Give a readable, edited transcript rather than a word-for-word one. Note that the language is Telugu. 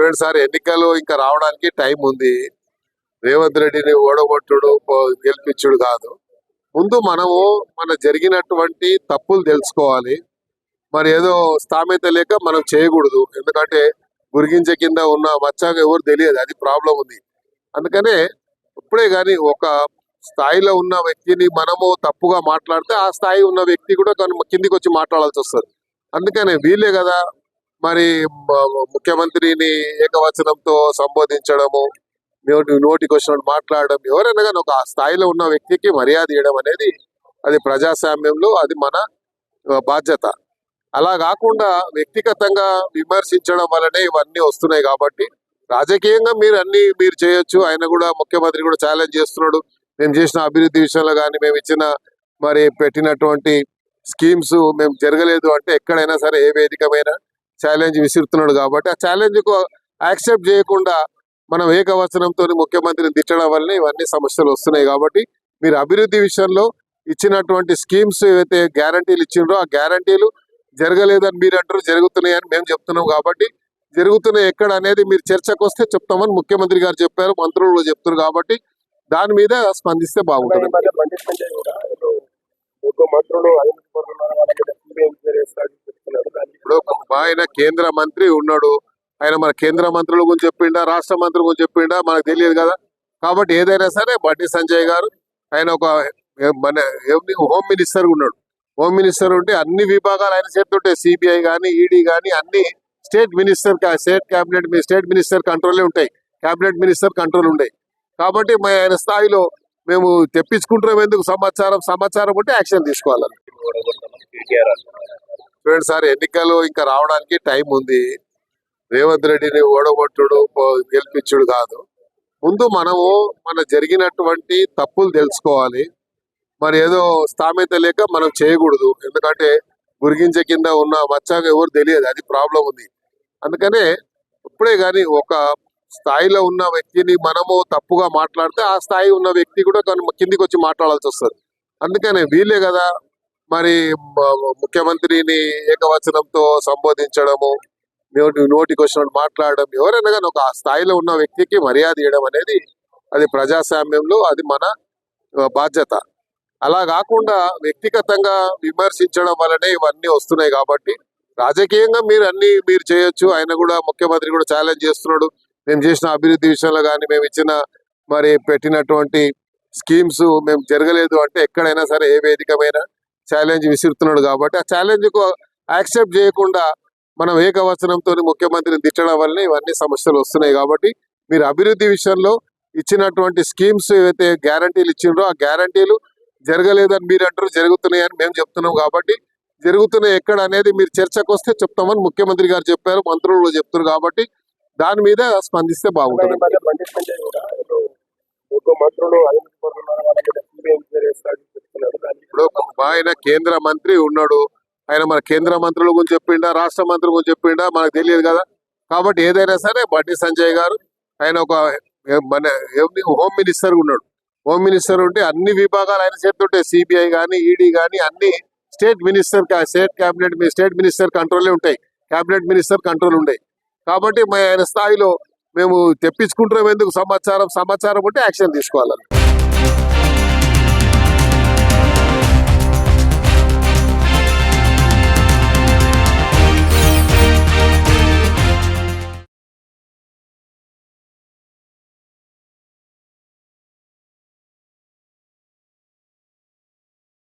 చూడండి సార్, ఎన్నికలు ఇంకా రావడానికి టైం ఉంది. రేవంత్ రెడ్డిని ఓడగొట్టుడు గెలిపించుడు కాదు. ముందు మనము మన జరిగినటువంటి తప్పులు తెలుసుకోవాలి. మరి ఏదో స్థామిత లేక మనం చేయకూడదు. ఎందుకంటే గురిగించ కింద ఉన్న మచ్చాగా ఎవరు తెలియదు, అది ప్రాబ్లం ఉంది. అందుకనే ఇప్పుడే కానీ ఒక స్థాయిలో ఉన్న వ్యక్తిని మనము తప్పుగా మాట్లాడితే ఆ స్థాయి ఉన్న వ్యక్తి కూడా కిందికి వచ్చి మాట్లాడాల్సి వస్తుంది. అందుకనే వీళ్ళే కదా మరి ముఖ్యమంత్రిని ఏకవచనంతో సంబోధించడము, నోటికి వచ్చినట్టు మాట్లాడడం, ఎవరైనా కానీ ఒక స్థాయిలో ఉన్న వ్యక్తికి మర్యాద ఇవ్వడం అనేది అది ప్రజాస్వామ్యంలో అది మన బాధ్యత. అలా కాకుండా వ్యక్తిగతంగా విమర్శించడం వల్లనే ఇవన్నీ వస్తున్నాయి. కాబట్టి రాజకీయంగా మీరు చేయొచ్చు. ఆయన కూడా ముఖ్యమంత్రి కూడా ఛాలెంజ్ చేస్తున్నాడు. మేము చేసిన అభివృద్ధి విషయంలో కానీ మేము ఇచ్చిన మరి పెట్టినటువంటి స్కీమ్స్ మేము జరగలేదు అంటే ఎక్కడైనా సరే ఏ వేదికమైనా ఛాలెంజ్ విసురుతున్నాడు. కాబట్టి ఆ ఛాలెంజ్ కు యాక్సెప్ట్ చేయకుండా మనం ఏకవచనంతో ముఖ్యమంత్రిని తిట్టడం వల్లనే ఇవన్నీ సమస్యలు వస్తున్నాయి. కాబట్టి మీరు అభివృద్ధి విషయంలో ఇచ్చినటువంటి స్కీమ్స్ ఏవైతే గ్యారంటీలు ఇచ్చిండ్రో ఆ గ్యారంటీలు జరగలేదని మీరు అంటారు, జరుగుతున్నాయని మేము చెప్తున్నాం. కాబట్టి జరుగుతున్నాయి ఎక్కడ అనేది మీరు చర్చకు వస్తే చెప్తామని ముఖ్యమంత్రి గారు చెప్పారు, మంత్రులు చెప్తారు. కాబట్టి దాని మీద స్పందిస్తే బాగుంటుంది. ఇప్పుడు ఆయన కేంద్ర మంత్రి ఉన్నాడు, ఆయన మన కేంద్ర మంత్రుల గురించి చెప్పిండా, రాష్ట్ర మంత్రుల గురించి చెప్పిండా మనకు తెలియదు కదా. కాబట్టి ఏదైనా సరే బండి సంజయ్ గారు ఆయన ఒక మన హోమ్ మినిస్టర్ ఉన్నాడు. హోమ్ మినిస్టర్ ఉంటే అన్ని విభాగాలు ఆయన చేస్తుంటాయి. సిబిఐ కానీ ఈడీ కానీ అన్ని స్టేట్ మినిస్టర్ కంట్రోలే ఉంటాయి, కేబినెట్ మినిస్టర్ కంట్రోల్ ఉంటాయి. కాబట్టి ఆయన స్థాయిలో మేము తెప్పించుకుంటున్నాం. ఎందుకు సమాచారం ఉంటే యాక్షన్ తీసుకోవాలని. చూడండి సార్, ఎన్నికలు ఇంకా రావడానికి టైం ఉంది. రేవంత్ రెడ్డిని ఓడగొట్టుడు గెలిపించుడు కాదు. ముందు మనము మన జరిగినటువంటి తప్పులు తెలుసుకోవాలి. మరి ఏదో స్థామిత లేక మనం చేయకూడదు. ఎందుకంటే గురిగించ కింద ఉన్న మచ్చాగా ఎవరు తెలియదు, అది ప్రాబ్లం ఉంది. అందుకనే ఇప్పుడే కానీ ఒక స్థాయిలో ఉన్న వ్యక్తిని మనము తప్పుగా మాట్లాడితే ఆ స్థాయి ఉన్న వ్యక్తి కూడా కిందికి వచ్చి మాట్లాడాల్సి వస్తుంది. అందుకనే వీళ్ళే కదా మరి ముఖ్యమంత్రిని ఏకవచనంతో సంబోధించడము, నోటికి వచ్చినట్టు మాట్లాడడం, ఎవరైనా కానీ ఒక స్థాయిలో ఉన్న వ్యక్తికి మర్యాద ఇవ్వడం అనేది అది ప్రజాస్వామ్యంలో అది మన బాధ్యత. అలా కాకుండా వ్యక్తిగతంగా విమర్శించడం వల్లనే ఇవన్నీ వస్తున్నాయి. కాబట్టి రాజకీయంగా మీరు చేయొచ్చు. ఆయన కూడా ముఖ్యమంత్రి కూడా ఛాలెంజ్ చేస్తున్నాడు. మేము చేసిన అభివృద్ధి విషయంలో కానీ మేము ఇచ్చిన మరి పెట్టినటువంటి స్కీమ్స్ మేము జరగలేదు అంటే ఎక్కడైనా సరే ఏ వేదికమైనా ఛాలెంజ్ విసురుతున్నాడు. కాబట్టి ఆ ఛాలెంజ్ కు యాక్సెప్ట్ చేయకుండా మనం ఏకవచనంతో ముఖ్యమంత్రిని తిట్టడం వల్లనే ఇవన్నీ సమస్యలు వస్తున్నాయి. కాబట్టి మీరు అభివృద్ధి విషయంలో ఇచ్చినటువంటి స్కీమ్స్ ఏవైతే గ్యారంటీలు ఇచ్చిండ్రో ఆ గ్యారంటీలు జరగలేదని మీరు అంటారు, జరుగుతున్నాయని మేము చెప్తున్నాం. కాబట్టి జరుగుతున్నాయి ఎక్కడ అనేది మీరు చర్చకు వస్తే చెప్తామని ముఖ్యమంత్రి గారు చెప్పారు, మంత్రులు చెప్తారు. కాబట్టి దాని మీద స్పందిస్తే బాగుంటుంది. ఇప్పుడు ఆయన కేంద్ర మంత్రి ఉన్నాడు, ఆయన మన కేంద్ర మంత్రుల గురించి చెప్పిండా, రాష్ట్ర మంత్రుల గురించి చెప్పిండా మనకు తెలియదు కదా. కాబట్టి ఏదైనా సరే బండి సంజయ్ గారు ఆయన ఒక మన హోమ్ మినిస్టర్ ఉన్నాడు. హోమ్ మినిస్టర్ ఉంటే అన్ని విభాగాలు ఆయన చేస్తుంటాయి. సిబిఐ కానీ ఈడీ కానీ అన్ని స్టేట్ మినిస్టర్ కంట్రోలే ఉంటాయి, కేబినెట్ మినిస్టర్ కంట్రోల్ ఉంటాయి. కాబట్టి ఆయన స్థాయిలో మేము తెప్పించుకుంటున్నాం. ఎందుకు సమాచారం ఉంటే యాక్షన్ తీసుకోవాలని.